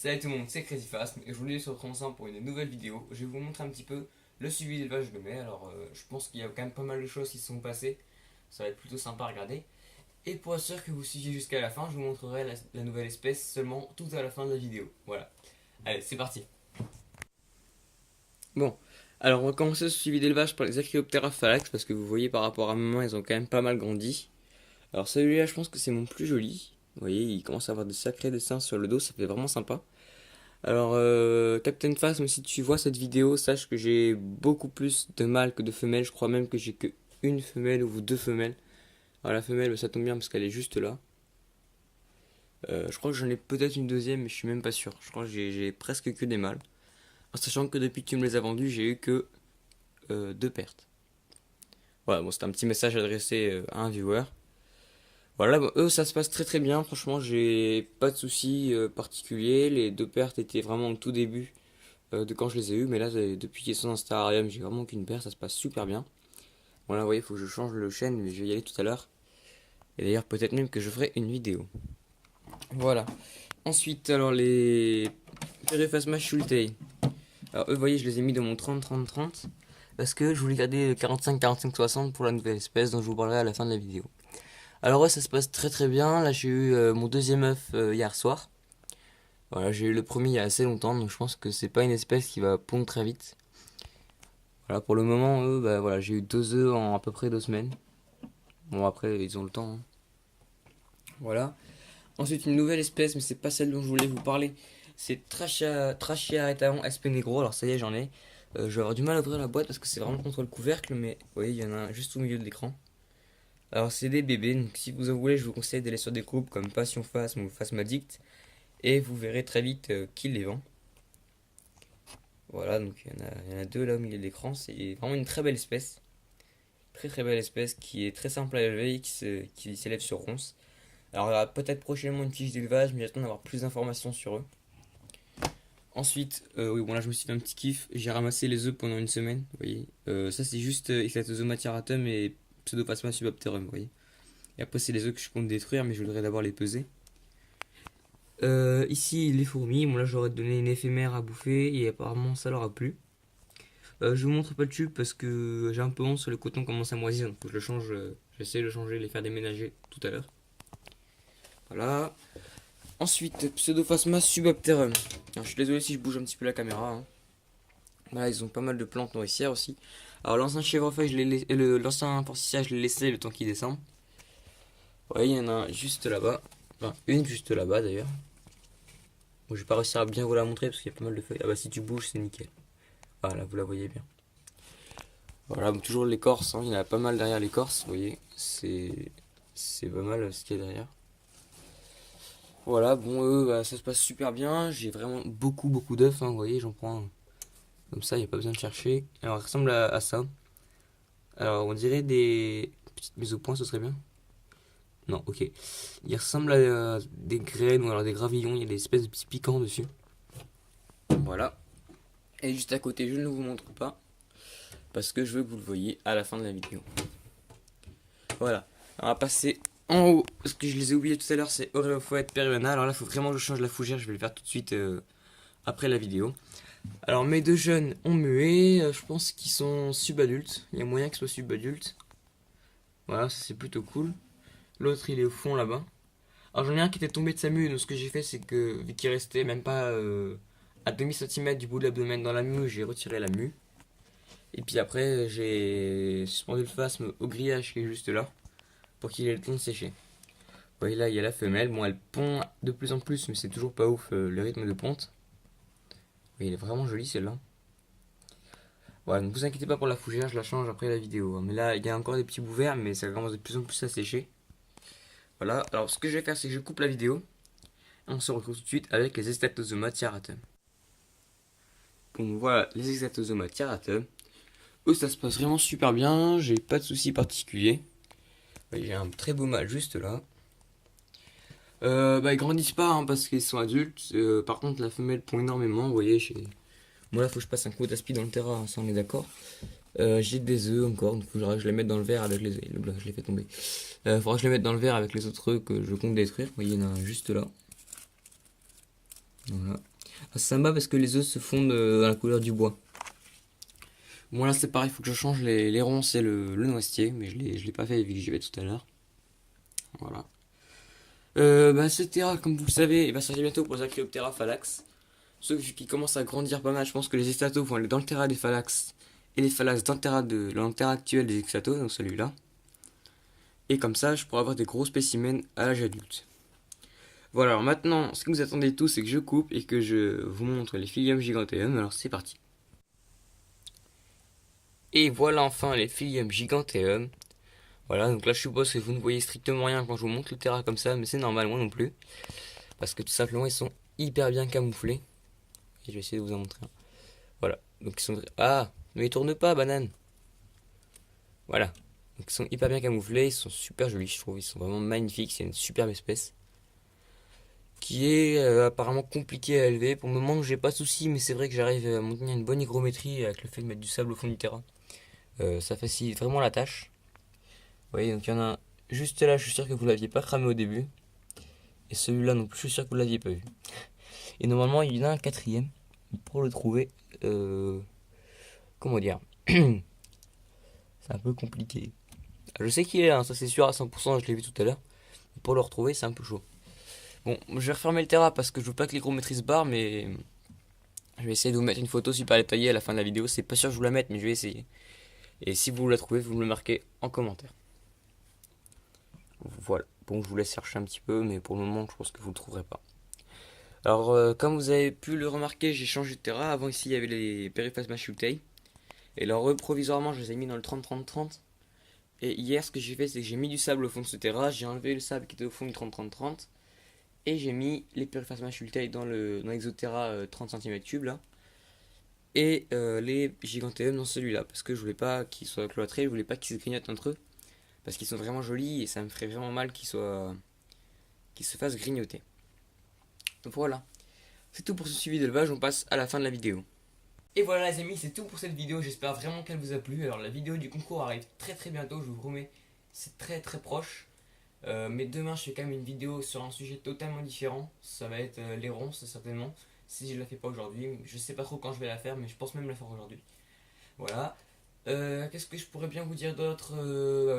Salut tout le monde, c'est CrazyFast et aujourd'hui on se retrouve ensemble pour une nouvelle vidéo. Je vais vous montrer un petit peu le suivi d'élevage de mai. Alors je pense qu'il y a quand même pas mal de choses qui se sont passées. Ça va être plutôt sympa à regarder. Et pour être sûr que vous suiviez jusqu'à la fin, je vous montrerai la nouvelle espèce seulement tout à la fin de la vidéo. Voilà. Allez, c'est parti. Bon, alors on va commencer ce suivi d'élevage par les Archaeoptera phalanx parce que vous voyez par rapport à maman, ils ont quand même pas mal grandi. Alors celui-là, je pense que c'est mon plus joli. Vous voyez, il commence à avoir de sacrés dessins sur le dos, ça fait vraiment sympa. Alors, Captain Phasm, si tu vois cette vidéo, sache que j'ai beaucoup plus de mâles que de femelles. Je crois même que j'ai que une femelle ou deux femelles. Alors, la femelle, ça tombe bien parce qu'elle est juste là. Je crois que j'en ai peut-être une deuxième, mais je suis même pas sûr. Je crois que j'ai presque que des mâles. En sachant que depuis que tu me les as vendus, j'ai eu que deux pertes. Voilà, bon, c'est un petit message adressé à un viewer. Voilà, bon, eux, ça se passe très très bien. Franchement, j'ai pas de soucis particuliers. Les deux pertes étaient vraiment au tout début de quand je les ai eus, mais là, depuis qu'ils sont dans cet terrarium, j'ai vraiment aucune paire, ça se passe super bien. Voilà, vous voyez, il faut que je change le chêne, mais je vais y aller tout à l'heure. Et d'ailleurs, peut-être même que je ferai une vidéo. Voilà. Ensuite, alors les Périphasma Schultei. Alors eux, vous voyez, je les ai mis dans mon 30-30-30 parce que je voulais garder le 45-45-60 pour la nouvelle espèce dont je vous parlerai à la fin de la vidéo. Alors ouais, ça se passe très très bien. Là, j'ai eu mon deuxième œuf hier soir. Voilà, j'ai eu le premier il y a assez longtemps, donc je pense que c'est pas une espèce qui va pondre très vite. Voilà, pour le moment, eux, bah, voilà, j'ai eu deux œufs en à peu près 2 semaines. Bon, après, ils ont le temps, hein. Voilà. Ensuite, une nouvelle espèce, mais c'est pas celle dont je voulais vous parler. C'est Trachyaretaon aspenegro. Alors, ça y est, j'en ai. Je vais avoir du mal à ouvrir la boîte parce que c'est vraiment contre le couvercle, mais vous voyez, il y en a un juste au milieu de l'écran. Alors, c'est des bébés, donc si vous en voulez, je vous conseille d'aller sur des groupes comme Passion Phasm ou Phasmaddict et vous verrez très vite qui les vend. Voilà, donc il y en a deux là au milieu de l'écran. C'est vraiment une très belle espèce. Très très belle espèce qui est très simple à élever et qui s'élève sur ronces. Alors il y aura peut-être prochainement une fiche d'élevage, mais j'attends d'avoir plus d'informations sur eux. Ensuite, oui, bon là je me suis fait un petit kiff. J'ai ramassé les œufs pendant une semaine, vous voyez. Ça c'est juste Ectatosoma tiaratum et Pseudophasma subopterum, vous voyez. Et après c'est les œufs que je compte détruire, mais je voudrais d'abord les peser. Ici les fourmis, bon là j'aurais donné une éphémère à bouffer et apparemment ça leur a plu. Je vous montre pas le tube parce que j'ai un peu honte sur le coton commence à moisir, donc faut que je le change. J'essaie de le changer, les faire déménager tout à l'heure. Voilà. Ensuite, Pseudophasma subopterum. Alors, je suis désolé si je bouge un petit peu la caméra, hein. Voilà, ils ont pas mal de plantes nourricières aussi. Alors l'ancien chèvrefeuille, l'ancien porcicia, je l'ai laissé le temps qu'il descend. Ouais, il y en a un juste là-bas. Enfin, une juste là-bas d'ailleurs. Bon, je vais pas réussir à bien vous la montrer parce qu'il y a pas mal de feuilles. Ah bah si tu bouges, c'est nickel. Voilà, vous la voyez bien. Voilà, donc toujours l'écorce, hein, il y en a pas mal derrière l'écorce, vous voyez, c'est pas mal ce qu'il y a derrière. Voilà, bon, bah, ça se passe super bien, j'ai vraiment beaucoup beaucoup d'œufs, hein, vous voyez, j'en prends un. Comme ça, il n'y a pas besoin de chercher. Alors, il ressemble à ça. Alors, on dirait des petites mises au point, ce serait bien. Non, ok. Il ressemble à des graines ou alors des gravillons, il y a des espèces de petits piquants dessus. Voilà. Et juste à côté, je ne vous montre pas, parce que je veux que vous le voyez à la fin de la vidéo. Voilà. On va passer en haut. Parce que je les ai oubliés tout à l'heure, c'est Oreophoète Periona. Alors là, il faut vraiment que je change la fougère. Je vais le faire tout de suite après la vidéo. Alors mes deux jeunes ont mué. Je pense qu'ils sont subadultes. Il y a moyen qu'ils soient subadultes. Voilà, ça c'est plutôt cool. L'autre, il est au fond là-bas. Alors j'en ai un qui était tombé de sa mue. Donc ce que j'ai fait, c'est que vu qu'il restait même pas à demi-centimètre du bout de l'abdomen dans la mue, j'ai retiré la mue. Et puis après, j'ai suspendu le phasme au grillage qui est juste là, pour qu'il ait le temps de sécher. Vous voyez là, il y a la femelle. Bon, elle pond de plus en plus, mais c'est toujours pas ouf le rythme de ponte. Oui, elle est vraiment jolie celle-là. Ouais, ne vous inquiétez pas pour la fougère, je la change après la vidéo, hein. Mais là, il y a encore des petits bouts verts, mais ça commence de plus en plus à sécher. Voilà, alors ce que je vais faire, c'est que je coupe la vidéo. Et on se retrouve tout de suite avec les Estatosoma tiaratum. Bon, voilà, les Estatosoma tiaratum. Eux, ça se passe vraiment super bien, j'ai pas de soucis particuliers. Ouais, j'ai un très beau mâle juste là. Bah, ils grandissent pas hein, parce qu'ils sont adultes. Par contre, la femelle pond énormément. Vous voyez, moi là, faut que je passe un coup d'aspi dans le terrain, hein, ça on est d'accord. J'ai des œufs encore, donc faudra que je les mette dans le verre avec les. Là, je les fais tomber. Faudra que je les mette dans le verre avec les autres œufs que je compte détruire. Vous voyez, il y en a un juste là. Voilà. Ah, c'est sympa parce que les œufs se fondent dans la couleur du bois. Bon là c'est pareil, il faut que je change les ronces et le noisetier, mais je l'ai pas fait vu que j'y vais tout à l'heure. Voilà. Ce Terra, comme vous le savez, il va sortir bientôt pour les Acryoptera Phalax. Sauf qu'il commence à grandir pas mal, je pense que les Extatos vont aller dans le Terra des Phalax et les Phalax dans le Terra actuel des Extatos, donc celui-là. Et comme ça, je pourrai avoir des gros spécimens à l'âge adulte. Voilà, alors maintenant, ce que vous attendez tous, c'est que je coupe et que je vous montre les Phyllium Giganteum. Alors c'est parti. Et voilà enfin les Phyllium Giganteum. Voilà, donc là je suppose que vous ne voyez strictement rien quand je vous montre le Terra comme ça, mais c'est normal, moi non plus. Parce que tout simplement, ils sont hyper bien camouflés. Et je vais essayer de vous en montrer un. Voilà, donc ils sont... Ah, mais ils tournent pas, banane. Voilà, donc ils sont hyper bien camouflés, ils sont super jolis, je trouve. Ils sont vraiment magnifiques, c'est une superbe espèce. Qui est apparemment compliqué à élever. Pour le moment, j'ai pas de soucis, mais c'est vrai que j'arrive à maintenir une bonne hygrométrie avec le fait de mettre du sable au fond du terrain. Ça facilite vraiment la tâche. Vous voyez, donc il y en a un juste là, je suis sûr que vous l'aviez pas cramé au début. Et celui-là non plus, je suis sûr que vous l'aviez pas vu. Et normalement, il y en a un quatrième. Pour le trouver, comment dire, c'est un peu compliqué. Je sais qu'il est là, hein, ça c'est sûr à 100%, je l'ai vu tout à l'heure. Pour le retrouver, c'est un peu chaud. Bon, je vais refermer le terrain parce que je veux pas que l'hygrométrie se barre, mais je vais essayer de vous mettre une photo super détaillée à la fin de la vidéo. C'est pas sûr que je vous la mette, mais je vais essayer. Et si vous la trouvez, vous me le marquez en commentaire. Voilà. Bon, je vous laisse chercher un petit peu, mais pour le moment, je pense que vous le trouverez pas. Alors, comme vous avez pu le remarquer, j'ai changé de terrain. Avant, ici, il y avait les Periphasma Shutei. Et alors, provisoirement, je les ai mis dans le 30-30-30. Et hier, ce que j'ai fait, c'est que j'ai mis du sable au fond de ce terrain. J'ai enlevé le sable qui était au fond du 30-30-30. Et j'ai mis les Periphasma Shutei dans l'Exoterra 30 cm3 là. Et les Giganteum dans celui-là. Parce que je voulais pas qu'ils soient cloîtrés, je voulais pas qu'ils se grignotent entre eux. Parce qu'ils sont vraiment jolis et ça me ferait vraiment mal qu'ils se fassent grignoter. Donc voilà. C'est tout pour ce suivi d'élevage, on passe à la fin de la vidéo. Et voilà les amis, c'est tout pour cette vidéo, j'espère vraiment qu'elle vous a plu. Alors la vidéo du concours arrive très très bientôt, je vous promets, c'est très très proche. Mais demain je fais quand même une vidéo sur un sujet totalement différent, ça va être les ronces certainement, si je la fais pas aujourd'hui. Je sais pas trop quand je vais la faire, mais je pense même la faire aujourd'hui. Voilà. Qu'est-ce que je pourrais bien vous dire d'autre?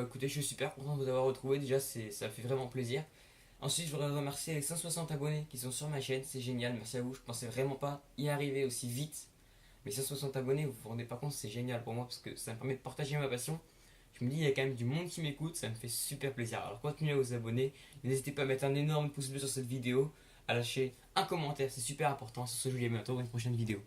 Écoutez, je suis super content de vous avoir retrouvé, déjà ça fait vraiment plaisir. Ensuite, je voudrais remercier les 160 abonnés qui sont sur ma chaîne, c'est génial, merci à vous. Je pensais vraiment pas y arriver aussi vite. Mais 160 abonnés, vous vous rendez pas compte, c'est génial pour moi parce que ça me permet de partager ma passion. Je me dis, il y a quand même du monde qui m'écoute, ça me fait super plaisir. Alors continuez à vous abonner, n'hésitez pas à mettre un énorme pouce bleu sur cette vidéo, à lâcher un commentaire, c'est super important. Sur ce, je vous dis à bientôt pour une prochaine vidéo.